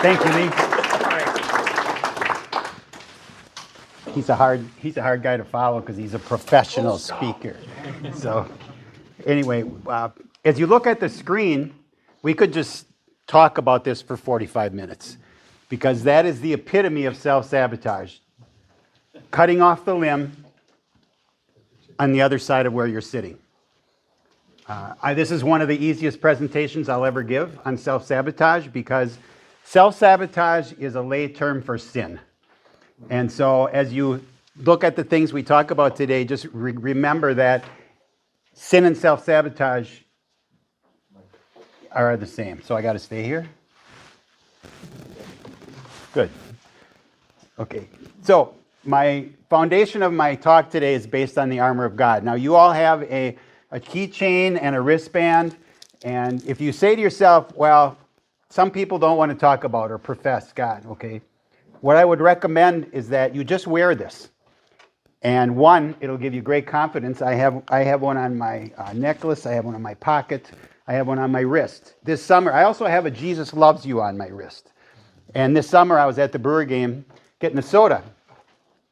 Thank you, Lee. He's a hard guy to follow because he's a professional speaker. So anyway, as you look at the screen, we could just talk about this for 45 minutes because that is the epitome of self-sabotage. Cutting off the limb on the other side of where you're sitting. This is one of the easiest presentations I'll ever give on self-sabotage because self-sabotage is a lay term for sin. And so as you look at the things we talk about today, just remember that sin and self-sabotage are the same. So I got to stay here? Good. Okay. So my foundation of my talk today is based on the armor of God. Now you all have a keychain and a wristband. And if you say to yourself, well, some people don't want to talk about or profess God, okay? What I would recommend is that you just wear this. And one, it'll give you great confidence. I have one on my necklace. I have one on my pocket. I have one on my wrist. This summer, I also have a Jesus Loves You on my wrist. And this summer, I was at the Brewer game getting a soda.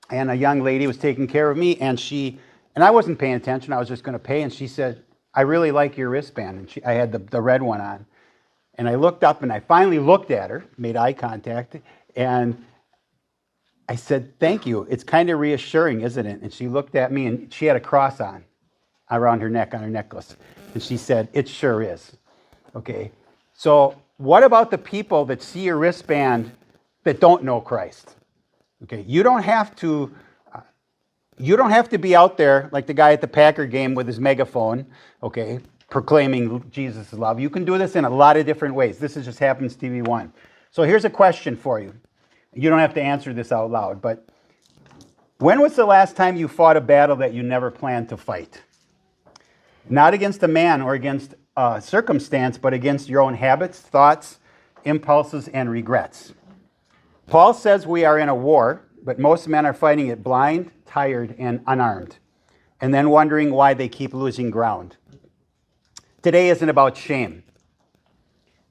And a young lady was taking care of me. And I wasn't paying attention. I was just going to pay. And she said, I really like your wristband. And I had the red one on. And I looked up and I finally looked at her, made eye contact. And I said, thank you. It's kind of reassuring, isn't it? And she looked at me and she had a cross on around her neck, on her necklace. And she said, it sure is. Okay. So what about the people that see your wristband that don't know Christ? Okay. You don't have to be out there like the guy at the Packer game with his megaphone, okay, proclaiming Jesus' love. You can do this in a lot of different ways. This just happens to be one. So here's a question for you. You don't have to answer this out loud, but when was the last time you fought a battle that you never planned to fight? Not against a man or against a circumstance, but against your own habits, thoughts, impulses, and regrets. Paul says we are in a war, but most men are fighting it blind, tired, and unarmed, and then wondering why they keep losing ground. Today isn't about shame.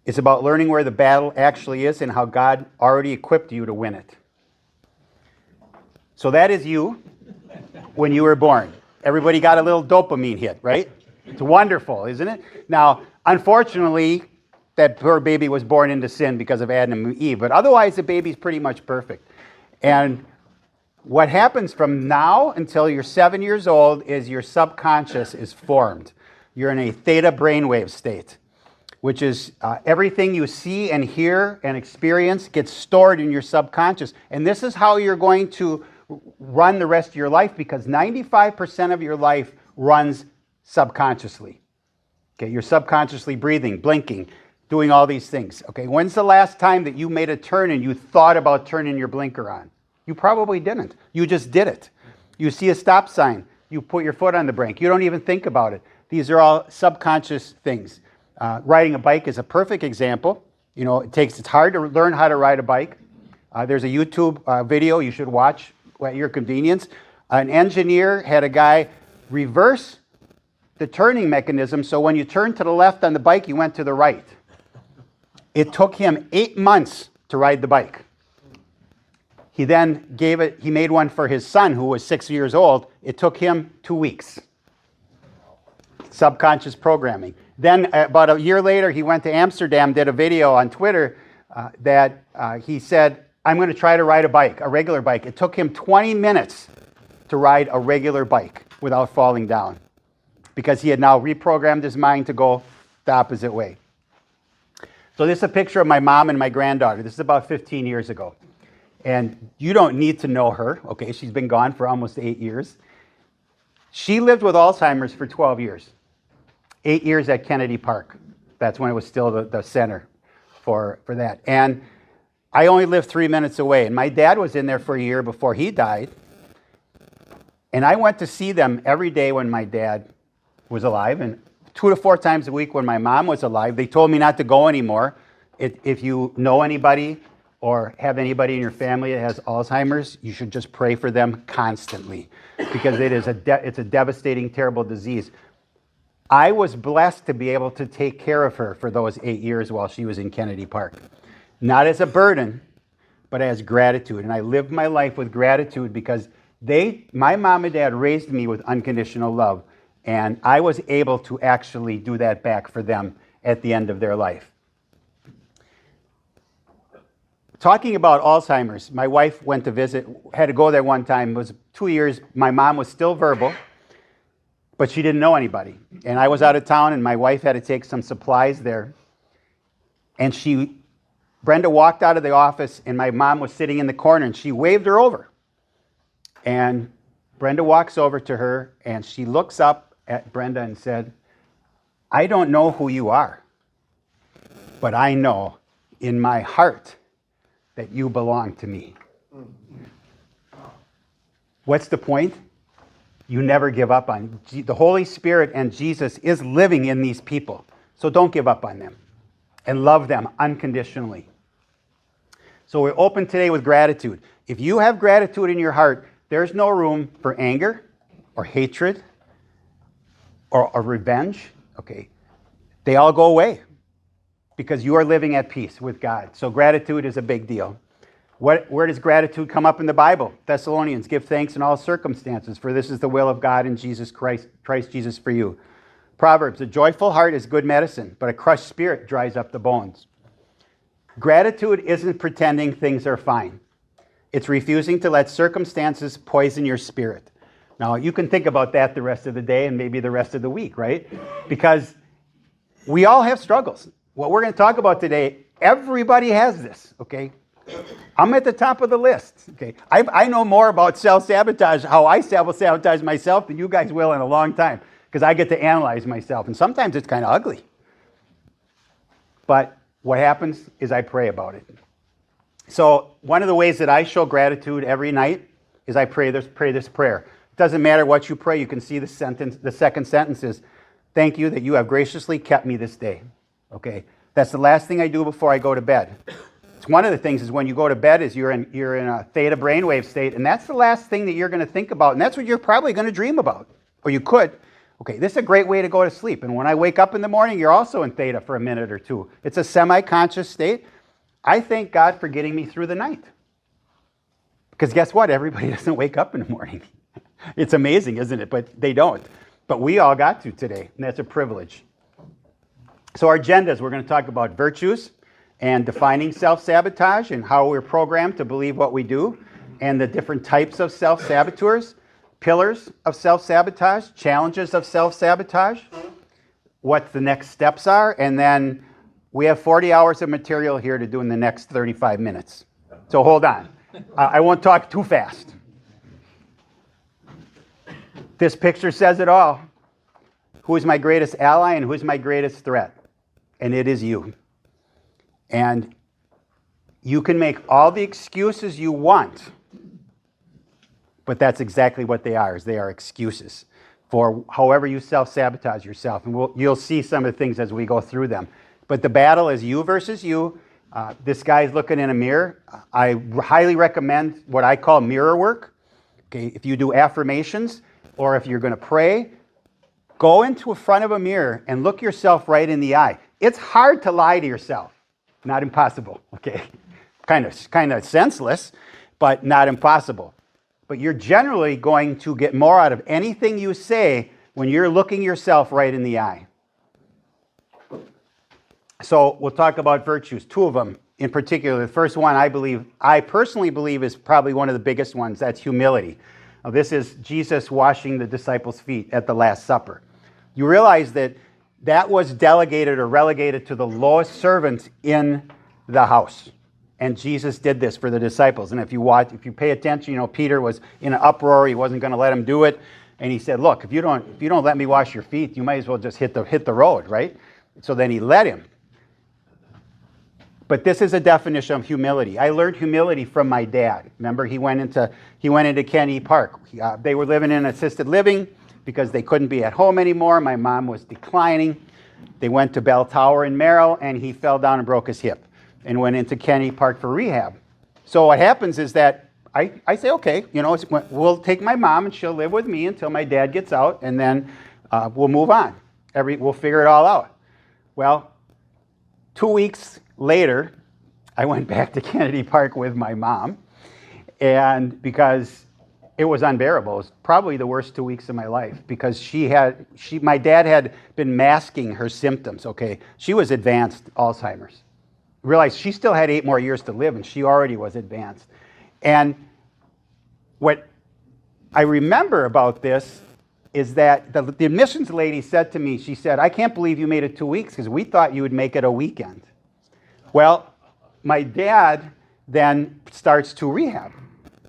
It's about learning where the battle actually is and how God already equipped you to win it. So that is you when you were born. Everybody got a little dopamine hit, right? It's wonderful, isn't it? Now, unfortunately, that poor baby was born into sin because of Adam and Eve, but otherwise the baby's pretty much perfect. And what happens from now until you're 7 years old is your subconscious is formed. You're in a theta brainwave state, which is everything you see and hear and experience gets stored in your subconscious. And this is how you're going to run the rest of your life because 95% of your life runs subconsciously. Okay, you're subconsciously breathing, blinking, doing all these things. Okay, when's the last time that you made a turn and you thought about turning your blinker on? You probably didn't. You just did it. You see a stop sign, you put your foot on the brake. You don't even think about it. These are all subconscious things. Riding a bike is a perfect example. You know, it's hard to learn how to ride a bike. There's a YouTube video you should watch at your convenience. An engineer had a guy reverse the turning mechanism so when you turned to the left on the bike, you went to the right. It took him 8 months to ride the bike. He then he made one for his son who was 6 years old. It took him 2 weeks. Subconscious programming. Then about a year later, he went to Amsterdam, did a video on Twitter that he said, I'm going to try to ride a bike, a regular bike. It took him 20 minutes to ride a regular bike without falling down because he had now reprogrammed his mind to go the opposite way. So this is a picture of my mom and my granddaughter. This is about 15 years ago. And you don't need to know her, okay? She's been gone for almost 8 years. She lived with Alzheimer's for 12 years. 8 years at Kennedy Park. That's when it was still the center for that. And I only lived 3 minutes away. And my dad was in there for a year before he died. And I went to see them every day when my dad was alive and 2 to 4 times a week when my mom was alive. They told me not to go anymore. If you know anybody or have anybody in your family that has Alzheimer's, you should just pray for them constantly because it's a devastating, terrible disease. I was blessed to be able to take care of her for those 8 years while she was in Kennedy Park. not as a burden, but as gratitude. And I lived my life with gratitude because my mom and dad raised me with unconditional love. And I was able to actually do that back for them at the end of their life. Talking about Alzheimer's, my wife went to visit, had to go there one time. It was 2 years. My mom was still verbal, but she didn't know anybody. And I was out of town, and my wife had to take some supplies there. And Brenda walked out of the office, and my mom was sitting in the corner, and she waved her over. And Brenda walks over to her, and she looks up at Brenda and said, "I don't know who you are, but I know in my heart that you belong to me." What's the point? You never give up on. The Holy Spirit and Jesus is living in these people. So don't give up on them and love them unconditionally. So we're open today with gratitude. If you have gratitude in your heart, there's no room for anger or hatred or revenge. Okay. They all go away, because you are living at peace with God. So gratitude is a big deal. Where does gratitude come up in the Bible? Thessalonians, give thanks in all circumstances, for this is the will of God in Jesus Christ Jesus for you. Proverbs, a joyful heart is good medicine, but a crushed spirit dries up the bones. Gratitude isn't pretending things are fine. It's refusing to let circumstances poison your spirit. Now, you can think about that the rest of the day and maybe the rest of the week, right? Because we all have struggles. What we're going to talk about today, everybody has this, okay? I'm at the top of the list, okay? I know more about self-sabotage, how I self-sabotage myself, than you guys will in a long time, because I get to analyze myself, and sometimes it's kind of ugly. But what happens is I pray about it. So one of the ways that I show gratitude every night is I pray this prayer. It doesn't matter what you pray. You can see the second sentence is, "Thank you that you have graciously kept me this day." Okay, that's the last thing I do before I go to bed. It's one of the things is when you go to bed is you're in a theta brainwave state, and that's the last thing that you're going to think about, and that's what you're probably going to dream about, or you could. Okay, this is a great way to go to sleep, and when I wake up in the morning, you're also in theta for a minute or two. It's a semi-conscious state. I thank God for getting me through the night, because guess what? Everybody doesn't wake up in the morning. It's amazing, isn't it? But they don't. But we all got to today, and that's a privilege. So our agendas, we're going to talk about virtues and defining self-sabotage and how we're programmed to believe what we do, and the different types of self-saboteurs, pillars of self-sabotage, challenges of self-sabotage, what the next steps are, and then we have 40 hours of material here to do in the next 35 minutes. So hold on. I won't talk too fast. This picture says it all. Who is my greatest ally and who is my greatest threat? And it is you. And you can make all the excuses you want, but that's exactly what they are, is they are excuses for however you self-sabotage yourself. And you'll see some of the things as we go through them. But the battle is you versus you. This guy's looking in a mirror. I highly recommend what I call mirror work. Okay, if you do affirmations or if you're going to pray, go into the front of a mirror and look yourself right in the eye. It's hard to lie to yourself. Not impossible, okay? Kind of senseless, but not impossible. But you're generally going to get more out of anything you say when you're looking yourself right in the eye. So we'll talk about virtues, two of them in particular. The first one I personally believe is probably one of the biggest ones. That's humility. Now, this is Jesus washing the disciples' feet at the Last Supper. You realize that was delegated or relegated to the lowest servants in the house. And Jesus did this for the disciples. And if you pay attention, Peter was in an uproar. He wasn't going to let him do it. And he said, "Look, if you don't let me wash your feet, you might as well just hit the road," right? So then he let him. But this is a definition of humility. I learned humility from my dad. Remember, he went into Kennedy Park. They were living in assisted living because they couldn't be at home anymore. My mom was declining. They went to Bell Tower in Merrill, and he fell down and broke his hip and went into Kennedy Park for rehab. So what happens is that I say, okay, we'll take my mom and she'll live with me until my dad gets out, and then we'll move on. We'll figure it all out. Well, 2 weeks later, I went back to Kennedy Park with my mom, and because it was unbearable. It was probably the worst 2 weeks of my life because my dad had been masking her symptoms, okay? She was advanced Alzheimer's. Realized she still had 8 more years to live, and she already was advanced. And what I remember about this is that the admissions lady said to me, she said, I can't believe you made it 2 weeks because we thought you would make it a weekend. Well, my dad then starts to rehab.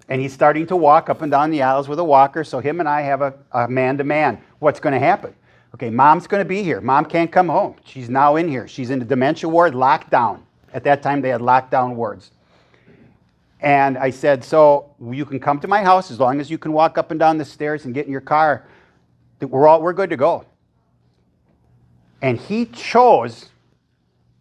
And he's starting to walk up and down the aisles with a walker, so him and I have a man-to-man. What's going to happen? Okay, mom's going to be here. Mom can't come home. She's now in here. She's in the dementia ward, locked down. At that time, they had lockdown wards. And I said, so you can come to my house as long as you can walk up and down the stairs and get in your car. We're good to go. And he chose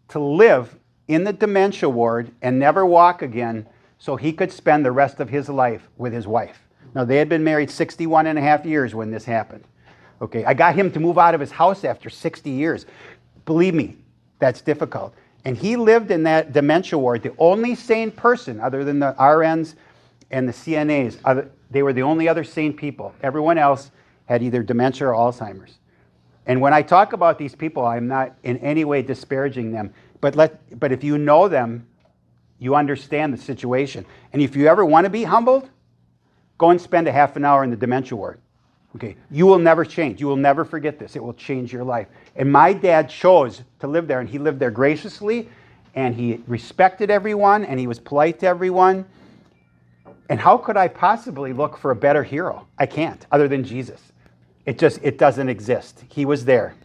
to live in the dementia ward and never walk again so he could spend the rest of his life with his wife. Now, they had been married 61 and a half years when this happened. Okay, I got him to move out of his house after 60 years. Believe me, that's difficult. And he lived in that dementia ward, the only sane person other than the RNs and the CNAs. They were the only other sane people. Everyone else had either dementia or Alzheimer's. And when I talk about these people, I'm not in any way disparaging them. But if you know them, you understand the situation. And if you ever want to be humbled, go and spend a half an hour in the dementia ward. Okay, you will never change. You will never forget this. It will change your life. And my dad chose to live there, and he lived there graciously, and he respected everyone, and he was polite to everyone. And how could I possibly look for a better hero? I can't, other than Jesus. It doesn't exist. He was there.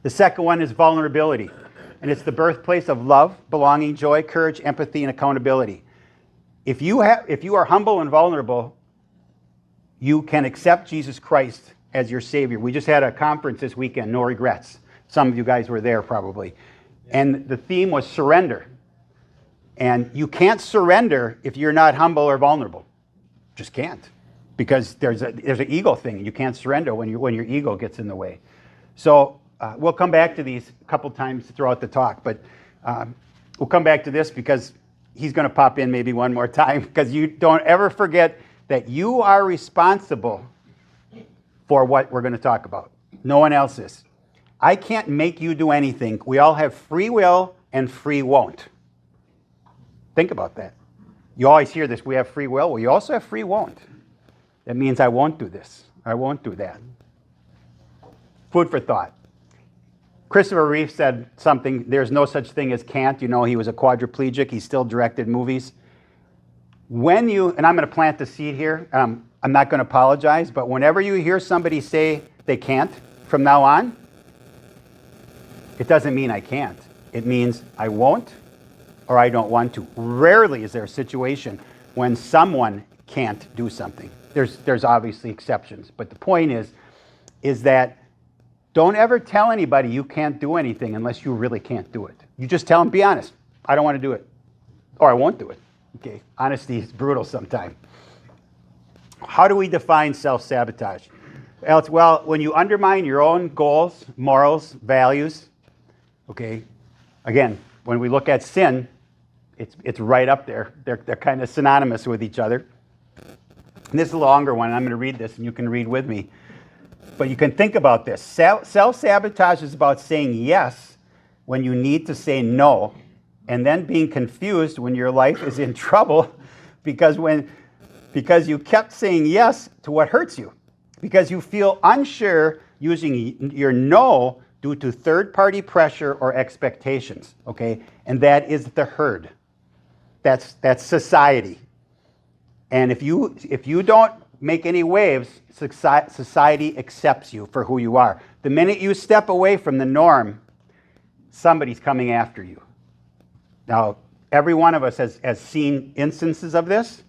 The second one is vulnerability. And it's the birthplace of love, belonging, joy, courage, empathy, and accountability. If you are humble and vulnerable, you can accept Jesus Christ as your Savior. We just had a conference this weekend, No Regrets. Some of you guys were there probably. And the theme was surrender. And you can't surrender if you're not humble or vulnerable. Just can't. Because there's an ego thing. You can't surrender when your ego gets in the way. So we'll come back to these a couple times throughout the talk, but we'll come back to this because he's going to pop in maybe one more time, because you don't ever forget that you are responsible for what we're going to talk about. No one else is. I can't make you do anything. We all have free will and free won't. Think about that. You always hear this, we have free will. Well, you also have free won't. That means I won't do this. I won't do that. Food for thought. Christopher Reeve said something, there's no such thing as can't. You know, he was a quadriplegic. He still directed movies. And I'm going to plant the seed here. I'm not going to apologize, but whenever you hear somebody say they can't from now on, it doesn't mean I can't. It means I won't or I don't want to. Rarely is there a situation when someone can't do something. There's obviously exceptions, but the point is that don't ever tell anybody you can't do anything unless you really can't do it. You just tell them, be honest, I don't want to do it, or I won't do it. Okay, honesty is brutal sometimes. How do we define self-sabotage? Well, when you undermine your own goals, morals, values, okay, again, when we look at sin, it's right up there. They're kind of synonymous with each other. And this is a longer one. I'm going to read this, and you can read with me. But you can think about this. Self-sabotage is about saying yes when you need to say no, and then being confused when your life is in trouble because you kept saying yes to what hurts you, because you feel unsure using your no due to third-party pressure or expectations, okay? And that is the herd. That's society. And if you don't make any waves, society accepts you for who you are. The minute you step away from the norm, somebody's coming after you. Now, every one of us has seen instances of this.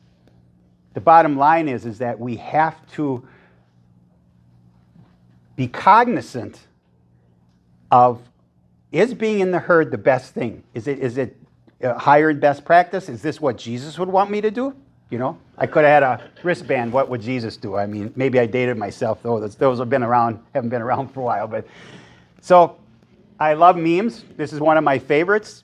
The bottom line is that we have to be cognizant of, is being in the herd the best thing? Is it higher and best practice? Is this what Jesus would want me to do? You know, I could have had a wristband. What would Jesus do? I mean, maybe I dated myself, though. Those haven't been around for a while. But so I love memes. This is one of my favorites.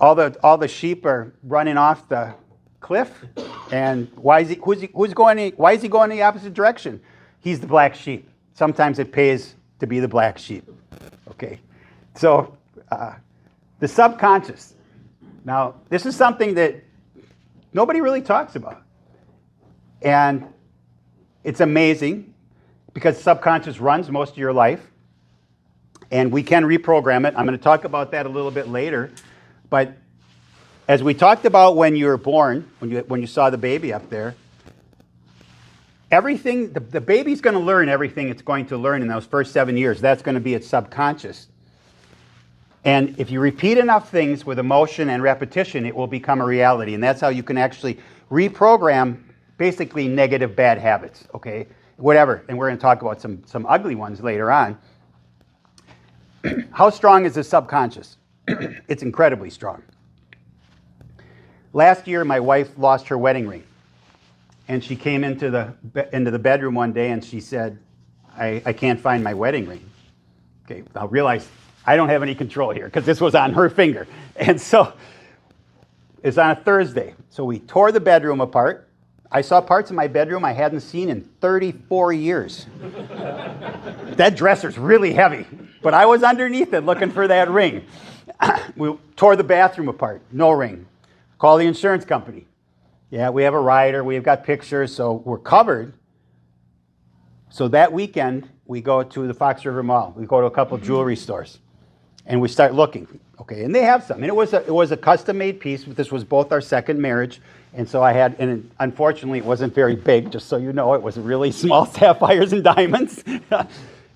All the sheep are running off the cliff, and why is he going the opposite direction? He's the black sheep. Sometimes it pays to be the black sheep. Okay, so the subconscious. Now, this is something that nobody really talks about, and it's amazing because subconscious runs most of your life, and we can reprogram it. I'm going to talk about that a little bit later, but as we talked about when you were born, when you saw the baby up there, everything, the baby's going to learn everything it's going to learn in those first 7 years. That's going to be its subconscious. And if you repeat enough things with emotion and repetition, it will become a reality. And that's how you can actually reprogram basically negative bad habits, okay? Whatever. And we're going to talk about some ugly ones later on. How strong is the subconscious? It's incredibly strong. Last year, my wife lost her wedding ring. And she came into the bedroom one day and she said, I can't find my wedding ring. Okay, I realized I don't have any control here because this was on her finger. And so it's on a Thursday. So we tore the bedroom apart. I saw parts of my bedroom I hadn't seen in 34 years. That dresser's really heavy, but I was underneath it looking for that ring. We tore the bathroom apart, no ring. Call the insurance company. Yeah, we have a rider, we've got pictures, so we're covered. So that weekend, we go to the Fox River Mall. We go to a couple jewelry stores, and we start looking. Okay, and they have some. And it was a custom-made piece. But this was both our second marriage, and so I had. And unfortunately, it wasn't very big. Just so you know, it was really small sapphires and diamonds.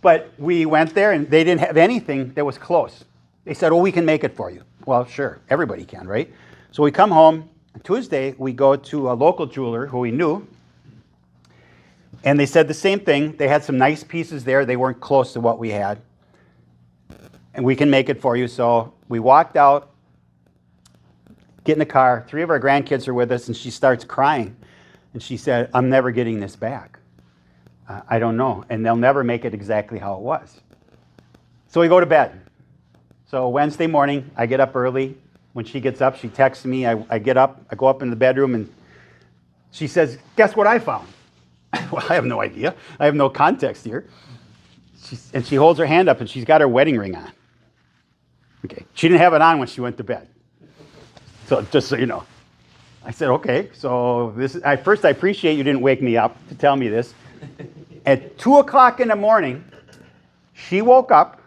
But we went there, and they didn't have anything that was close. They said, "Well, we can make it for you." Well, sure, everybody can, right? So we come home. Tuesday, we go to a local jeweler who we knew, and they said the same thing. They had some nice pieces there. They weren't close to what we had. And we can make it for you. So we walked out, get in the car. 3 of our grandkids are with us, and she starts crying. And she said, I'm never getting this back. I don't know. And they'll never make it exactly how it was. So we go to bed. So Wednesday morning, I get up early. When she gets up, she texts me. I get up. I go up in the bedroom, and she says, guess what I found? Well, I have no idea. I have no context here. And she holds her hand up, and she's got her wedding ring on. Okay. She didn't have it on when she went to bed. So just so you know. I said, okay. So first, I appreciate you didn't wake me up to tell me this. At 2 o'clock in the morning, she woke up.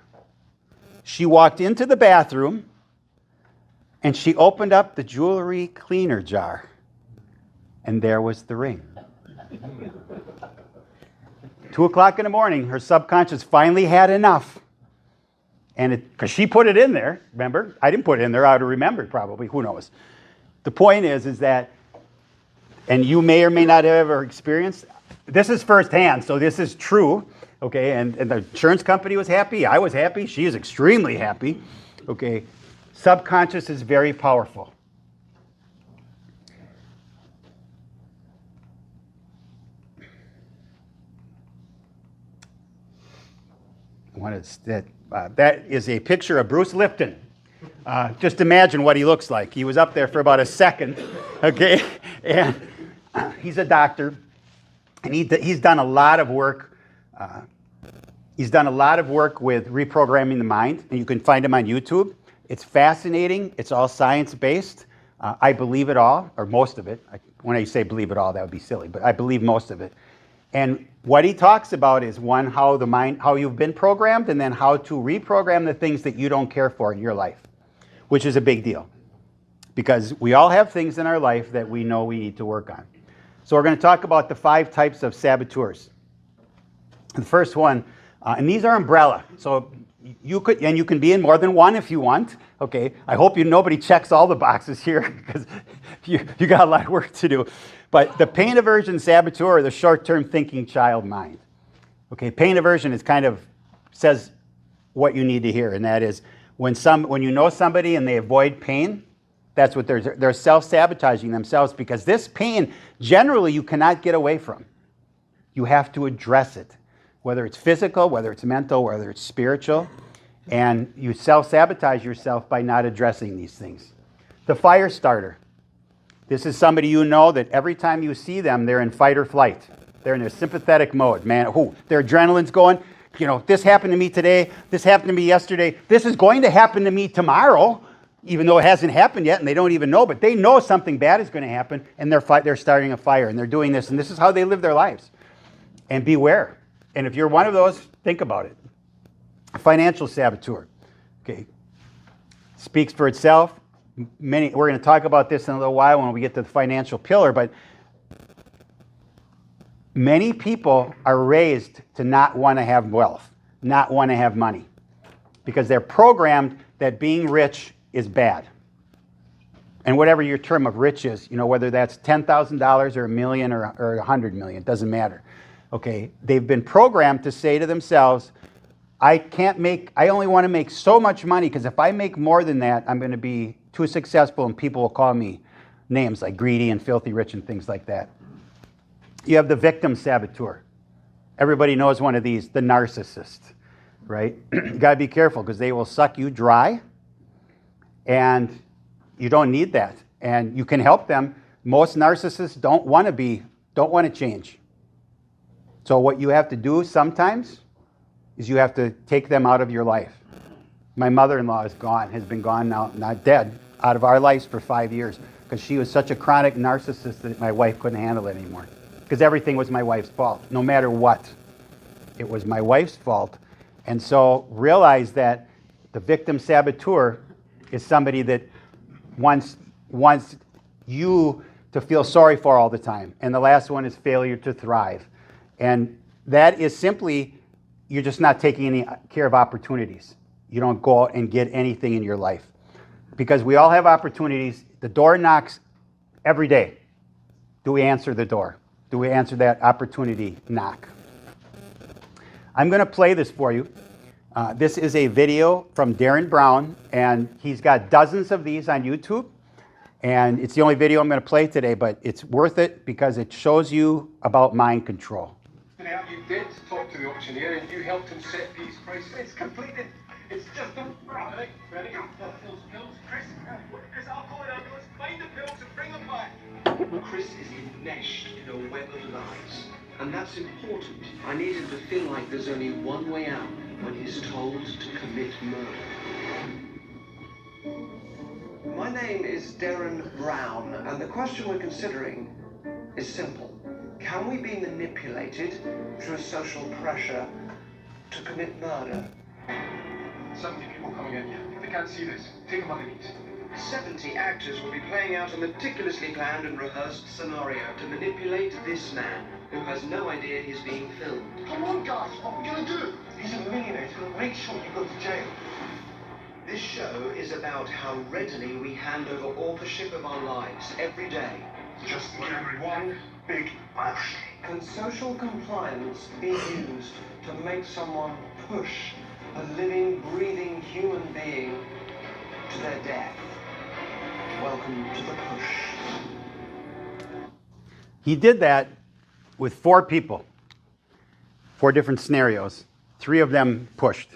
She walked into the bathroom, and she opened up the jewelry cleaner jar, and there was the ring. 2 o'clock in the morning, her subconscious finally had enough. And because she put it in there, remember? I didn't put it in there. I would have remembered probably. Who knows? The point is that, and you may or may not have ever experienced, this is firsthand, so this is true, okay? And the insurance company was happy. I was happy. She is extremely happy, okay? Subconscious is very powerful. That is a picture of Bruce Lipton. Just imagine what he looks like. He was up there for about a second, okay? And he's a doctor, and he's done a lot of work. He's done a lot of work with reprogramming the mind, and you can find him on YouTube. It's fascinating. It's all science-based. I believe it all, or most of it. When I say believe it all, that would be silly, but I believe most of it. And what he talks about is, one, how you've been programmed, and then how to reprogram the things that you don't care for in your life, which is a big deal. Because we all have things in our life that we know we need to work on. So we're going to talk about the 5 types of saboteurs. The first one, and these are umbrella. So you can be in more than one if you want. Okay, I hope nobody checks all the boxes here because you got a lot of work to do. But the pain aversion saboteur, or the short-term thinking child mind. Okay, pain aversion is kind of says what you need to hear, and that is when you know somebody and they avoid pain, that's what they're self-sabotaging themselves, because this pain generally you cannot get away from. You have to address it, whether it's physical, whether it's mental, whether it's spiritual. And you self-sabotage yourself by not addressing these things. The fire starter. This is somebody you know that every time you see them, they're in fight or flight. They're in a sympathetic mode. Man, their adrenaline's going. You know, this happened to me today. This happened to me yesterday. This is going to happen to me tomorrow, even though it hasn't happened yet, and they don't even know. But they know something bad is going to happen, and they're starting a fire, and they're doing this, and this is how they live their lives. And beware. And if you're one of those, think about it. A financial saboteur. Okay, speaks for itself. We're going to talk about this in a little while when we get to the financial pillar, but many people are raised to not want to have wealth, not want to have money, because they're programmed that being rich is bad. And whatever your term of rich is, you know, whether that's $10,000 or $1 million or $100 million, doesn't matter. Okay, they've been programmed to say to themselves, I only want to make so much money, because if I make more than that, I'm going to be too successful and people will call me names like greedy and filthy rich and things like that. You have the victim saboteur. Everybody knows one of these, the narcissist, right? You got to be careful, because they will suck you dry, and you don't need that. And you can help them. Most narcissists don't want to change. So what you have to do sometimes is you have to take them out of your life. My mother-in-law has been gone now, not dead, out of our lives for 5 years, because she was such a chronic narcissist that my wife couldn't handle it anymore. Because everything was my wife's fault, no matter what. It was my wife's fault. And so realize that the victim saboteur is somebody that wants you to feel sorry for all the time. And the last one is failure to thrive. And that is simply, you're just not taking any care of opportunities. You don't go out and get anything in your life. Because we all have opportunities. The door knocks every day. Do we answer the door? Do we answer that opportunity knock? I'm going to play this for you. This is a video from Darren Brown, and he's got dozens of these on YouTube. And it's the only video I'm going to play today, but it's worth it because it shows you about mind control. You did talk to the auctioneer and you helped him set these prices. It's completed. It's just a... Ready? Ready? Pills, Chris? Chris, I'll call it out. Let's find the pills and bring them back. Chris is enmeshed in a web of lies. And that's important. I need him to feel like there's only one way out when he's told to commit murder. My name is Darren Brown, and the question we're considering is simple. Can we be manipulated through social pressure to commit murder? 70 people coming in. If they can't see this, take them on the knees. 70 actors will be playing out a meticulously planned and rehearsed scenario to manipulate this man, who has no idea he's being filmed. Come on, guys. What are we going to do? He's a millionaire. He's going to make sure you go to jail. This show is about how readily we hand over authorship of our lives every day. Just give one big push. Can social compliance be used to make someone push a living, breathing human being to their death? Welcome to the push. He did that with 4 people, 4 different scenarios. 3 of them pushed.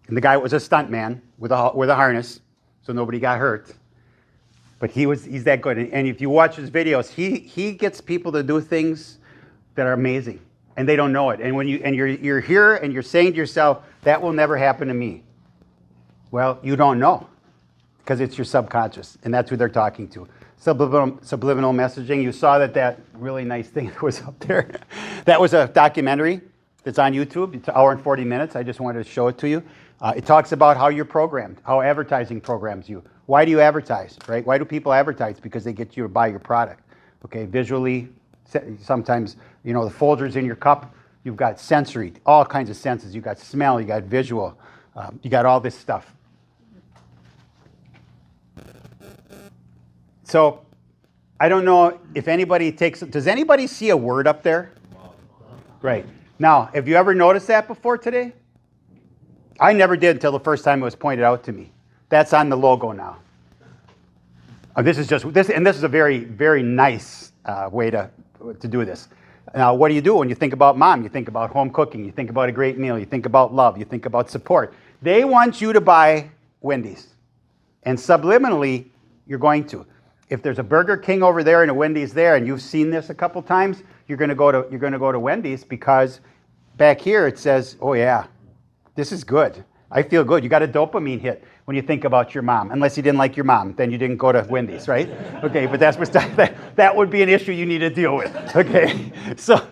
And the guy was a stuntman with a harness, so nobody got hurt. But he's that good. And if you watch his videos, he gets people to do things that are amazing, and they don't know it. And when you're here and you're saying to yourself, that will never happen to me. Well, you don't know, because it's your subconscious, and that's who they're talking to. Subliminal messaging. You saw that really nice thing that was up there. That was a documentary that's on YouTube. It's an hour and 40 minutes. I just wanted to show it to you. It talks about how you're programmed, how advertising programs you. Why do you advertise, right? Why do people advertise? Because they get you to buy your product. Okay, visually, sometimes, you know, the Folgers in your cup, you've got sensory, all kinds of senses. You got smell, you got visual, you got all this stuff. So, I don't know if anybody does anybody see a word up there? Right. Now, have you ever noticed that before today? I never did until the first time it was pointed out to me. That's on the logo now. This is a very, very nice way to do this. Now, what do you do when you think about mom? You think about home cooking. You think about a great meal. You think about love. You think about support. They want you to buy Wendy's. And subliminally, you're going to. If there's a Burger King over there and a Wendy's there, and you've seen this a couple times, you're going to go to Wendy's because back here it says, "Oh yeah, this is good. I feel good." You got a dopamine hit when you think about your mom. Unless you didn't like your mom, then you didn't go to Wendy's, right? Okay, but that would be an issue you need to deal with. Okay, so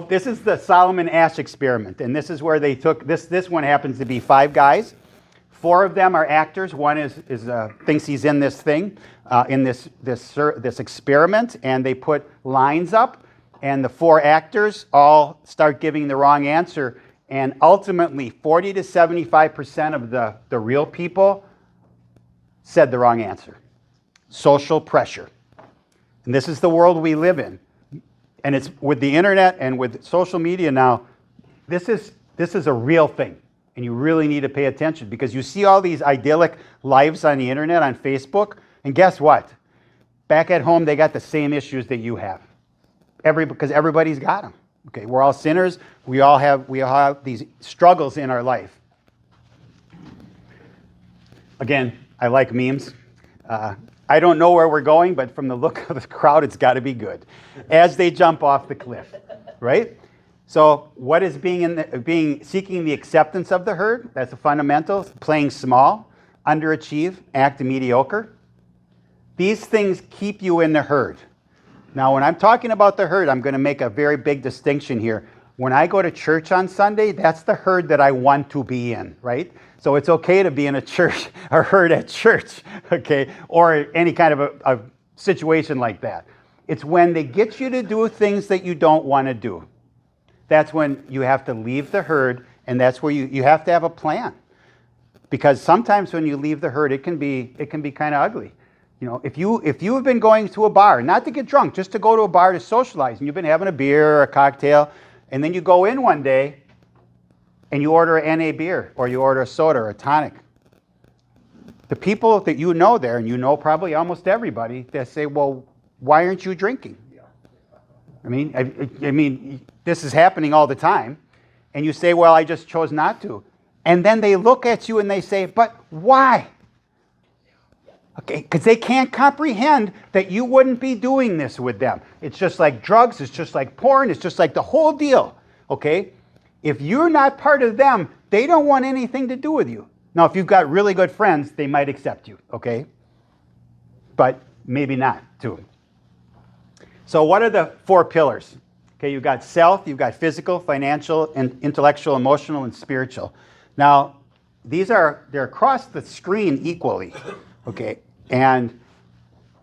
this is the Solomon Asch experiment, and this is where they took this. This one happens to be 5 guys. 4 of them are actors. One is thinks he's in this thing, in this experiment, and they put lines up, and the 4 actors all start giving the wrong answer, and ultimately 40 to 75% of the real people said the wrong answer. Social pressure, and this is the world we live in, and it's with the internet and with social media now. This is a real thing. And you really need to pay attention because you see all these idyllic lives on the internet, on Facebook, and guess what? Back at home, they got the same issues that you have. Because everybody's got them. Okay, we're all sinners. We all have these struggles in our life. Again, I like memes. I don't know where we're going, but from the look of the crowd, it's got to be good. As they jump off the cliff, right? So what is seeking the acceptance of the herd? That's the fundamentals. Playing small, underachieve, act mediocre. These things keep you in the herd. Now, when I'm talking about the herd, I'm going to make a very big distinction here. When I go to church on Sunday, that's the herd that I want to be in, right? So it's okay to be in a herd at church, okay, or any kind of a situation like that. It's when they get you to do things that you don't want to do. That's when you have to leave the herd, and that's where you have to have a plan. Because sometimes when you leave the herd, it can be kind of ugly. You know, if you have been going to a bar, not to get drunk, just to go to a bar to socialize, and you've been having a beer or a cocktail, and then you go in one day and you order an NA beer, or you order a soda or a tonic. The people that you know there, and you know probably almost everybody, they say, "Well, why aren't you drinking?" I mean, this is happening all the time. And you say, "Well, I just chose not to." And then they look at you and they say, "But why?" Okay, because they can't comprehend that you wouldn't be doing this with them. It's just like drugs, it's just like porn, it's just like the whole deal. Okay? If you're not part of them, they don't want anything to do with you. Now, if you've got really good friends, they might accept you, okay? But maybe not, too. So what are the 4 pillars? Okay, you've got self, you've got physical, financial, and intellectual, emotional, and spiritual. Now, they're across the screen equally, okay? And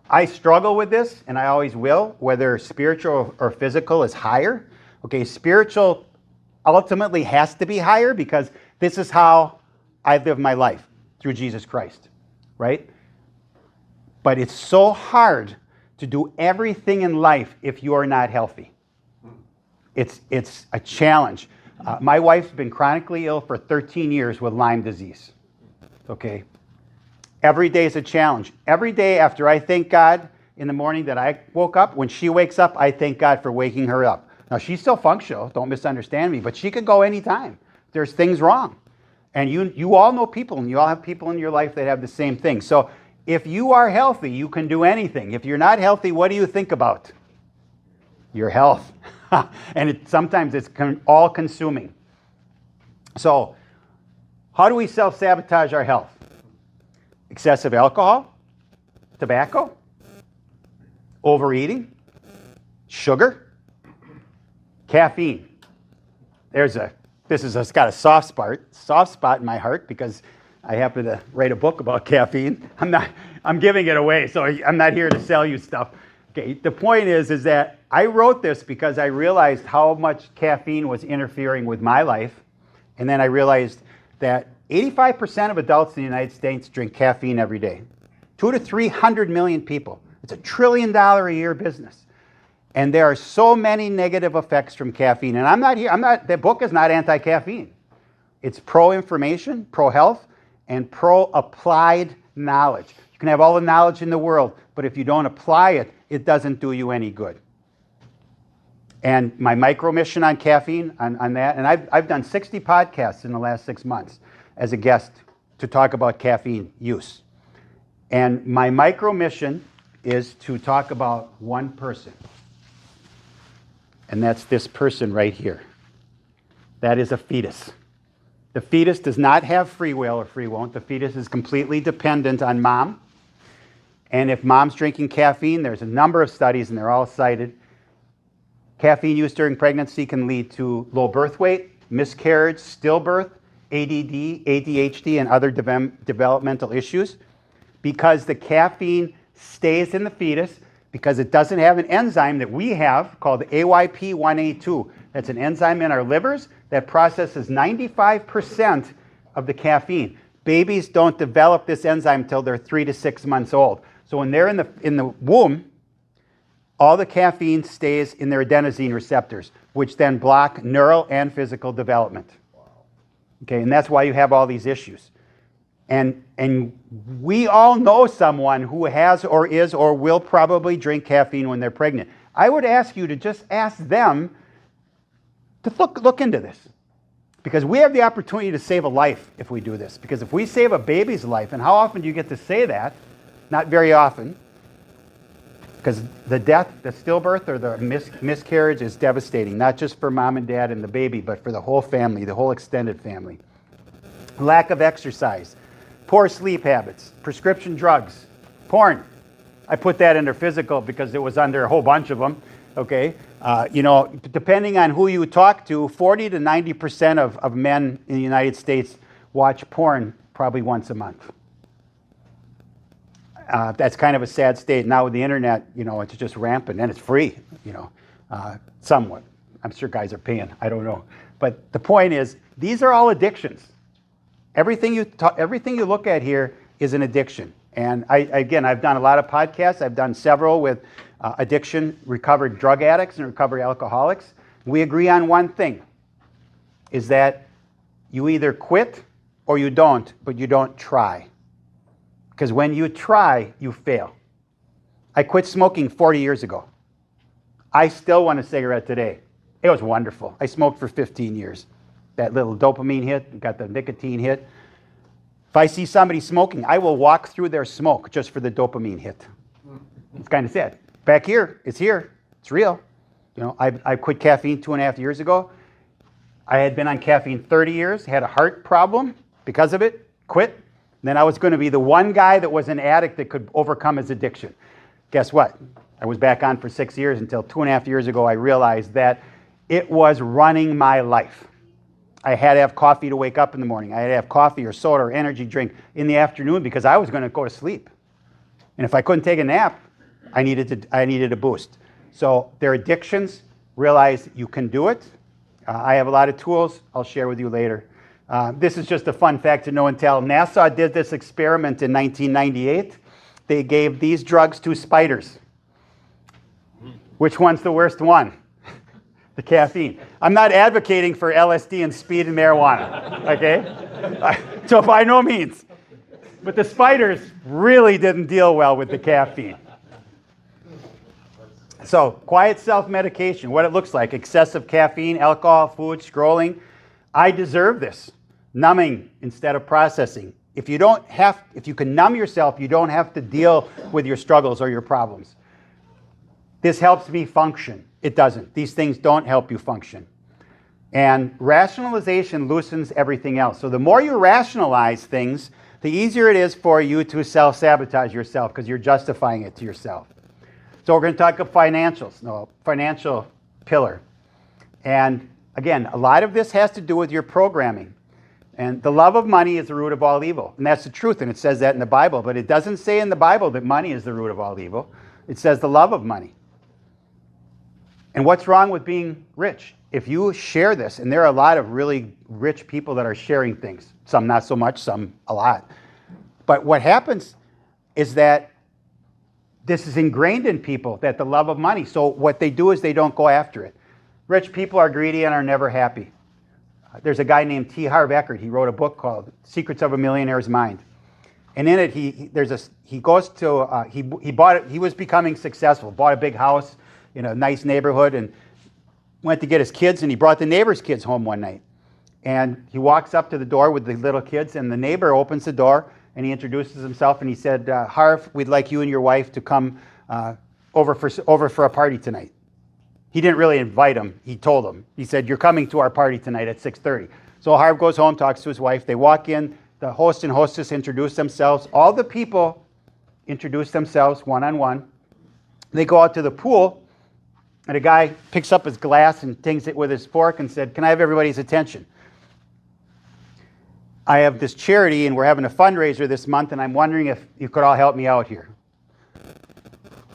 I struggle with this, and I always will, whether spiritual or physical is higher. Okay, spiritual ultimately has to be higher because this is how I live my life, through Jesus Christ, right? But it's so hard to do everything in life if you are not healthy. It's a challenge. My wife's been chronically ill for 13 years with Lyme disease. Okay? Every day is a challenge. Every day after I thank God in the morning that I woke up, when she wakes up, I thank God for waking her up. Now, she's still functional, don't misunderstand me, but she could go anytime. There's things wrong. And you all know people, and you all have people in your life that have the same thing. So if you are healthy, you can do anything. If you're not healthy, what do you think about? Your health. And sometimes it's all-consuming. So how do we self-sabotage our health? Excessive alcohol, tobacco, overeating, sugar, caffeine. It's got a soft spot in my heart because I happen to write a book about caffeine. I'm giving it away, so I'm not here to sell you stuff. Okay, the point is that I wrote this because I realized how much caffeine was interfering with my life. And then I realized that 85% of adults in the United States drink caffeine every day. 200 to 300 million people. It's $1 trillion a year business. And there are so many negative effects from caffeine. And the book is not anti-caffeine. It's pro-information, pro-health, and pro-applied knowledge. You can have all the knowledge in the world, but if you don't apply it, it doesn't do you any good. And my micro mission on caffeine, on that, and I've done 60 podcasts in the last 6 months as a guest to talk about caffeine use. And my micro mission is to talk about one person. And that's this person right here. That is a fetus. The fetus does not have free will or free won't. The fetus is completely dependent on mom. And if mom's drinking caffeine, there's a number of studies, and they're all cited. Caffeine use during pregnancy can lead to low birth weight, miscarriage, stillbirth, ADD, ADHD, and other developmental issues because the caffeine stays in the fetus because it doesn't have an enzyme that we have called AYP1A2. That's an enzyme in our livers that processes 95% of the caffeine. Babies don't develop this enzyme until they're 3 to 6 months old. So when they're in the womb, all the caffeine stays in their adenosine receptors, which then block neural and physical development. Okay, and that's why you have all these issues. And we all know someone who has or is or will probably drink caffeine when they're pregnant. I would ask you to just ask them to look into this. Because we have the opportunity to save a life if we do this. Because if we save a baby's life, and how often do you get to say that? Not very often. Because the death, the stillbirth, or the miscarriage is devastating, not just for mom and dad and the baby, but for the whole family, the whole extended family. Lack of exercise, poor sleep habits, prescription drugs, porn. I put that under physical because it was under a whole bunch of them, okay? Depending on who you talk to, 40 to 90% of men in the United States watch porn probably once a month. That's kind of a sad state. Now with the internet, it's just rampant and it's free, somewhat. I'm sure guys are paying. I don't know. But the point is, these are all addictions. Everything you look at here is an addiction. And I've done a lot of podcasts. I've done several with addiction, recovered drug addicts and recovered alcoholics. We agree on one thing, is that you either quit or you don't, but you don't try. Because when you try, you fail. I quit smoking 40 years ago. I still want a cigarette today. It was wonderful. I smoked for 15 years. That little dopamine hit, got the nicotine hit. If I see somebody smoking, I will walk through their smoke just for the dopamine hit. It's kind of sad. Back here, it's real. I quit caffeine 2.5 years ago. I had been on caffeine 30 years, had a heart problem because of it, quit. Then I was going to be the one guy that was an addict that could overcome his addiction. Guess what? I was back on for 6 years until 2.5 years ago I realized that it was running my life. I had to have coffee to wake up in the morning. I had to have coffee or soda or energy drink in the afternoon because I was going to go to sleep. And if I couldn't take a nap, I needed a boost. So their addictions, realize you can do it. I have a lot of tools I'll share with you later. This is just a fun fact to know and tell. NASA did this experiment in 1998. They gave these drugs to spiders. Which one's the worst one? The caffeine. I'm not advocating for LSD and speed and marijuana, okay? So by no means. But the spiders really didn't deal well with the caffeine. So quiet self-medication, what it looks like. Excessive caffeine, alcohol, food, scrolling. I deserve this. Numbing instead of processing. If you can numb yourself, you don't have to deal with your struggles or your problems. This helps me function. It doesn't. These things don't help you function. And rationalization loosens everything else. So the more you rationalize things, the easier it is for you to self-sabotage yourself because you're justifying it to yourself. So we're going to talk about financial pillar. And again, a lot of this has to do with your programming. And the love of money is the root of all evil. And that's the truth, and it says that in the Bible. But it doesn't say in the Bible that money is the root of all evil. It says the love of money. And what's wrong with being rich? If you share this, and there are a lot of really rich people that are sharing things, some not so much, some a lot. But what happens is that this is ingrained in people, that the love of money. So what they do is they don't go after it. Rich people are greedy and are never happy. There's a guy named T. Harv Eckert. He wrote a book called Secrets of a Millionaire's Mind. And in it, he was becoming successful, bought a big house in a nice neighborhood, and went to get his kids, and he brought the neighbor's kids home one night. And he walks up to the door with the little kids, and the neighbor opens the door, and he introduces himself, and he said, Harv, we'd like you and your wife to come over for a party tonight. He didn't really invite him. He told him. He said, you're coming to our party tonight at 6:30. So Harv goes home, talks to his wife. They walk in. The host and hostess introduce themselves. All the people introduce themselves one-on-one. They go out to the pool, and a guy picks up his glass and tings it with his fork and said, can I have everybody's attention? I have this charity, and we're having a fundraiser this month, and I'm wondering if you could all help me out here.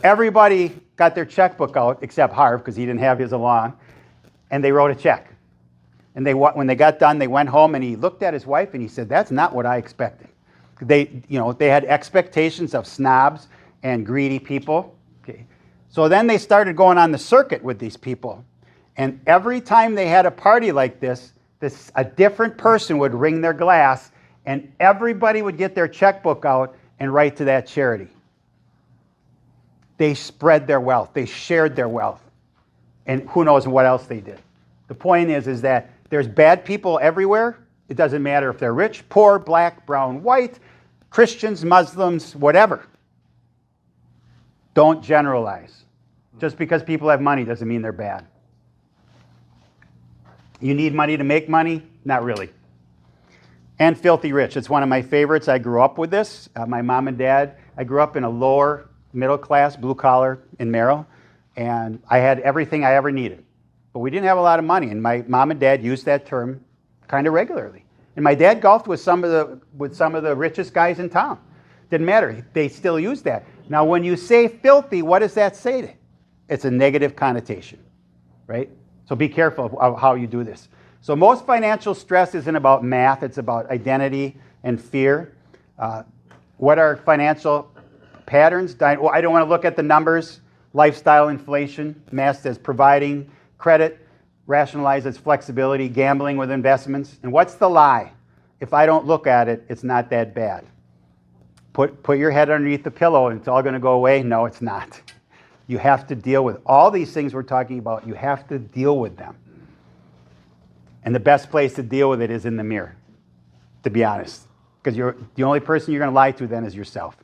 Everybody got their checkbook out, except Harv, because he didn't have his along, and they wrote a check. And when they got done, they went home, and he looked at his wife, and he said, that's not what I expected. They had expectations of snobs and greedy people. Okay. So then they started going on the circuit with these people. And every time they had a party like this, a different person would ring their glass, and everybody would get their checkbook out and write to that charity. They spread their wealth. They shared their wealth. And who knows what else they did. The point is that there's bad people everywhere. It doesn't matter if they're rich, poor, black, brown, white, Christians, Muslims, whatever. Don't generalize. Just because people have money doesn't mean they're bad. You need money to make money? Not really. And filthy rich. It's one of my favorites. I grew up with this. My mom and dad, I grew up in a lower middle class, blue collar in Merrill, and I had everything I ever needed. But we didn't have a lot of money, and my mom and dad used that term kind of regularly. And my dad golfed with some of the richest guys in town. Didn't matter. They still use that. Now, when you say filthy, what does that say to? It's a negative connotation, right? So be careful of how you do this. So most financial stress isn't about math. It's about identity and fear. What are financial patterns? Well, I don't want to look at the numbers. Lifestyle inflation, masked as providing credit, rationalized as flexibility, gambling with investments. And what's the lie? If I don't look at it, it's not that bad. Put your head underneath the pillow and it's all going to go away. No, it's not. You have to deal with all these things we're talking about. You have to deal with them. And the best place to deal with it is in the mirror, to be honest. Because the only person you're going to lie to then is yourself.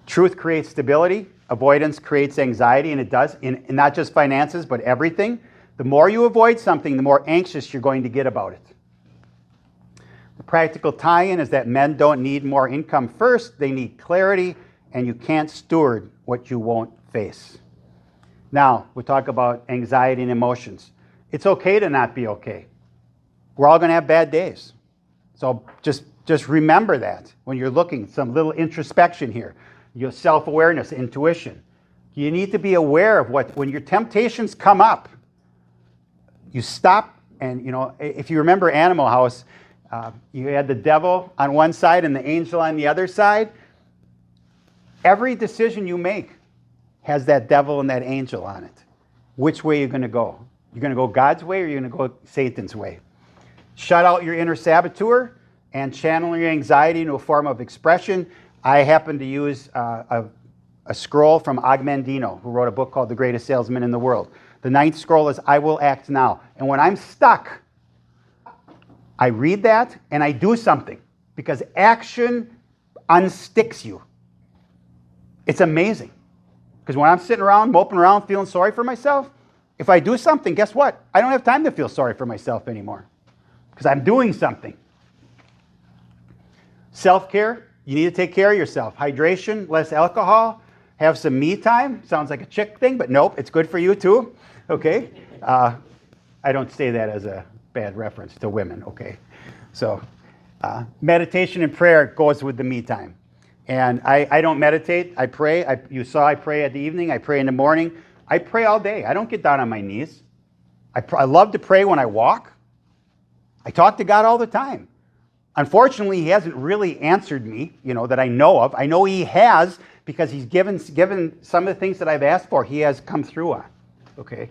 Truth creates stability. Avoidance creates anxiety, and it does, in not just finances, but everything. The more you avoid something, the more anxious you're going to get about it. The practical tie-in is that men don't need more income first. They need clarity, and you can't steward what you won't face. Now, we'll talk about anxiety and emotions. It's okay to not be okay. We're all going to have bad days. So just remember that when you're looking, some little introspection here. Your self-awareness, intuition. You need to be aware of when your temptations come up, you stop and, if you remember Animal House, you had the devil on one side and the angel on the other side. Every decision you make has that devil and that angel on it. Which way are you going to go? You're going to go God's way or you're going to go Satan's way? Shut out your inner saboteur and channel your anxiety into a form of expression. I happen to use a scroll from Og Mandino, who wrote a book called The Greatest Salesman in the World. The 9th scroll is I Will Act Now. And when I'm stuck, I read that and I do something because action unsticks you. It's amazing. Because when I'm sitting around, moping around, feeling sorry for myself, if I do something, guess what? I don't have time to feel sorry for myself anymore because I'm doing something. Self-care. You need to take care of yourself. Hydration, less alcohol, have some me time. Sounds like a chick thing, but nope, it's good for you too. Okay? I don't say that as a bad reference to women, okay? So meditation and prayer goes with the me time. And I don't meditate. I pray. You saw I pray at the evening. I pray in the morning. I pray all day. I don't get down on my knees. I love to pray when I walk. I talk to God all the time. Unfortunately, he hasn't really answered me, that I know of. I know he has because he's given some of the things that I've asked for, he has come through on, okay?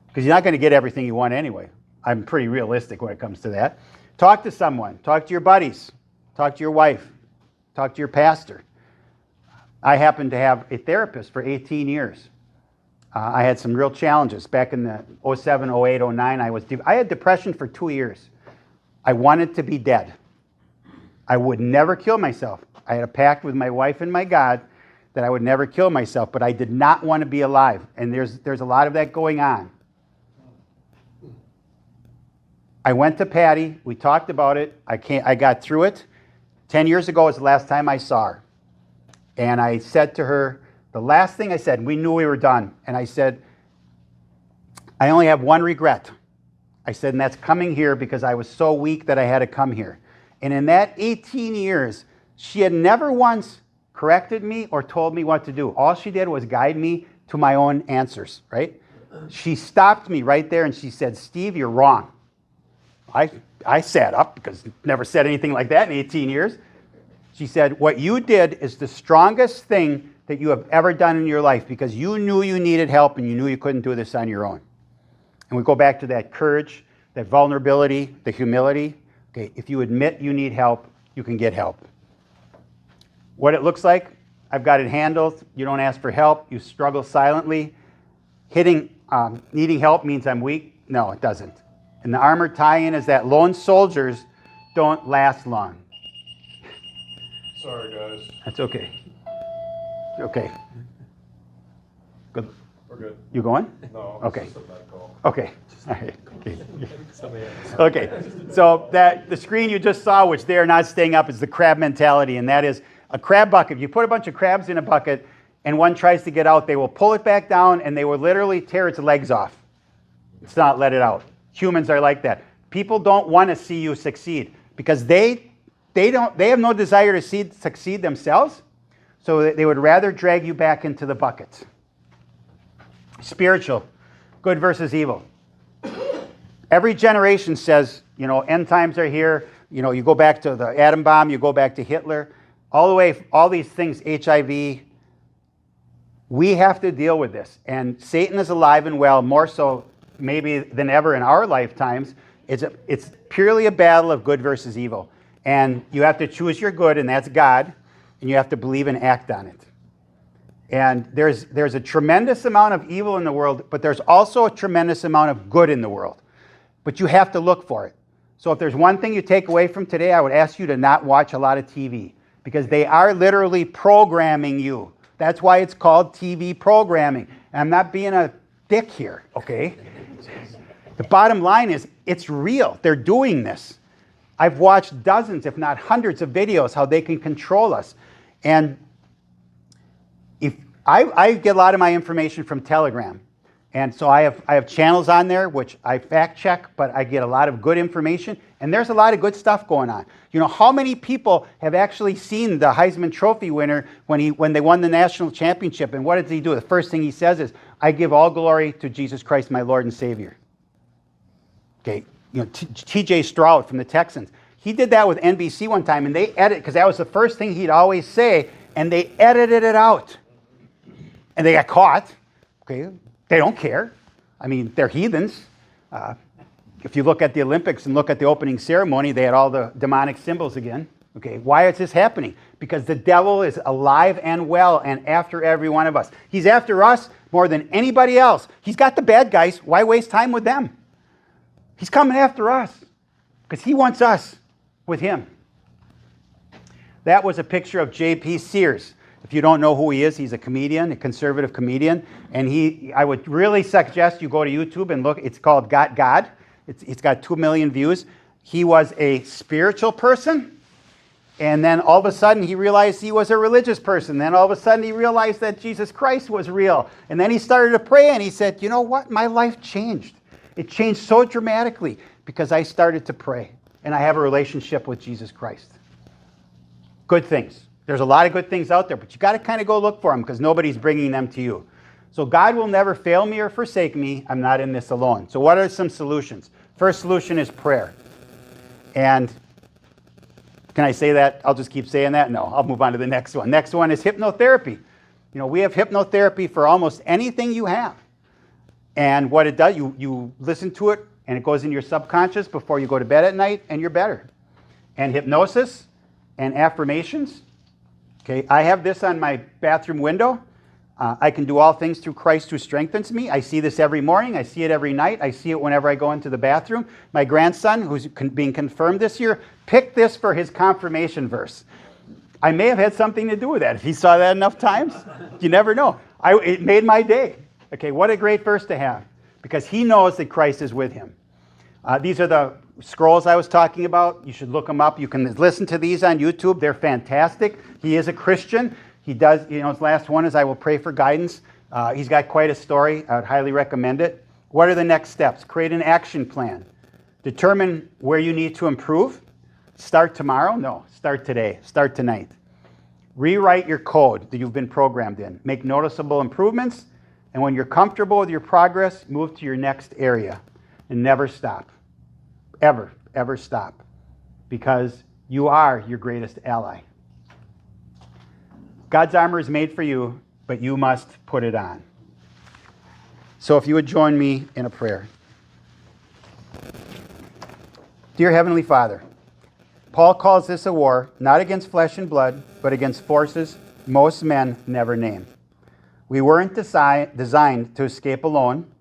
Because you're not going to get everything you want anyway. I'm pretty realistic when it comes to that. Talk to someone. Talk to your buddies. Talk to your wife. Talk to your pastor. I happen to have a therapist for 18 years. I had some real challenges back in the 07, 08, 09. I had depression for 2 years. I wanted to be dead. I would never kill myself. I had a pact with my wife and my God that I would never kill myself, but I did not want to be alive. And there's a lot of that going on. I went to Patty. We talked about it. I got through it. 10 years ago was the last time I saw her. And I said to her, the last thing I said, we knew we were done. And I said, I only have one regret. I said, and that's coming here because I was so weak that I had to come here. And in that 18 years, she had never once corrected me or told me what to do. All she did was guide me to my own answers, right? She stopped me right there and she said, Steve, you're wrong. I sat up because never said anything like that in 18 years. She said, what you did is the strongest thing that you have ever done in your life because you knew you needed help and you knew you couldn't do this on your own. And we go back to that courage, that vulnerability, the humility. Okay, if you admit you need help, you can get help. What it looks like, I've got it handled. You don't ask for help. You struggle silently. Needing help means I'm weak. No, it doesn't. And the armor tie-in is that lone soldiers don't last long. Sorry, guys. That's okay. Okay. Good. We're good. You going? No. Okay. It's just a bad call. Okay. All right. Okay. Somebody else. Okay. So the screen you just saw, which they are not staying up, is the crab mentality, and that is a crab bucket. You put a bunch of crabs in a bucket, and one tries to get out, they will pull it back down, and they will literally tear its legs off. It's not let it out. Humans are like that. People don't want to see you succeed because they have no desire to succeed themselves, so they would rather drag you back into the bucket. Spiritual, good versus evil. Every generation says, end times are here. You go back to the atom bomb, you go back to Hitler, all these things, HIV. We have to deal with this. And Satan is alive and well, more so maybe than ever in our lifetimes. It's purely a battle of good versus evil. And you have to choose your good, and that's God, and you have to believe and act on it. And there's a tremendous amount of evil in the world, but there's also a tremendous amount of good in the world. But you have to look for it. So if there's one thing you take away from today, I would ask you to not watch a lot of TV, because they are literally programming you. That's why it's called TV programming. And I'm not being a dick here, okay? The bottom line is, it's real. They're doing this. I've watched dozens, if not hundreds of videos, how they can control us. And if I get a lot of my information from Telegram. And so I have channels on there, which I fact check, but I get a lot of good information. And there's a lot of good stuff going on. How many people have actually seen the Heisman Trophy winner when they won the national championship? And what did he do? The first thing he says is, I give all glory to Jesus Christ, my Lord and Savior. Okay, T.J. Stroud from the Texans. He did that with NBC one time, and they edited, because that was the first thing he'd always say, and they edited it out. And they got caught. Okay, they don't care. I mean, they're heathens. If you look at the Olympics and look at the opening ceremony, they had all the demonic symbols again. Okay, why is this happening? Because the devil is alive and well and after every one of us. He's after us more than anybody else. He's got the bad guys. Why waste time with them? He's coming after us because he wants us with him. That was a picture of J.P. Sears. If you don't know who he is, he's a comedian, a conservative comedian. And I would really suggest you go to YouTube and look. It's called Got God. It's got 2 million views. He was a spiritual person. And then all of a sudden he realized he was a religious person. Then all of a sudden he realized that Jesus Christ was real. And then he started to pray and he said, you know what? My life changed. It changed so dramatically because I started to pray. And I have a relationship with Jesus Christ. Good things. There's a lot of good things out there, but you got to kind of go look for them because nobody's bringing them to you. So God will never fail me or forsake me. I'm not in this alone. So what are some solutions? First solution is prayer. And can I say that? I'll just keep saying that? No, I'll move on to the next one. Next one is hypnotherapy. We have hypnotherapy for almost anything you have. And what it does, you listen to it, and it goes in your subconscious before you go to bed at night, and you're better. And hypnosis and affirmations. Okay, I have this on my bathroom window. I can do all things through Christ who strengthens me. I see this every morning. I see it every night. I see it whenever I go into the bathroom. My grandson, who's being confirmed this year, picked this for his confirmation verse. I may have had something to do with that. If he saw that enough times, you never know. It made my day. Okay, what a great verse to have, because he knows that Christ is with him. These are the scrolls I was talking about. You should look them up. You can listen to these on YouTube. They're fantastic. He is a Christian. He does, his last one is I will pray for guidance. He's got quite a story. I would highly recommend it. What are the next steps? Create an action plan. Determine where you need to improve. Start tomorrow? No, start today. Start tonight. Rewrite your code that you've been programmed in. Make noticeable improvements. And when you're comfortable with your progress, move to your next area. And never stop. Ever, ever stop. Because you are your greatest ally. God's armor is made for you, but you must put it on. So if you would join me in a prayer. Dear Heavenly Father, Paul calls this a war not against flesh and blood, but against forces most men never name. We weren't designed to escape alone.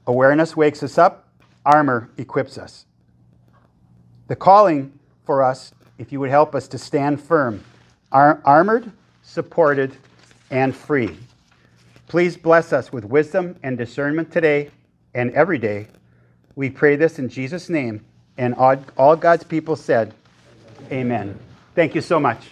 Awareness wakes us up. Armor equips us. The calling for us, if you would help us to stand firm, armored, supported, and free. Please bless us with wisdom and discernment today and every day. We pray this in Jesus' name, and all God's people said, Amen. Thank you so much.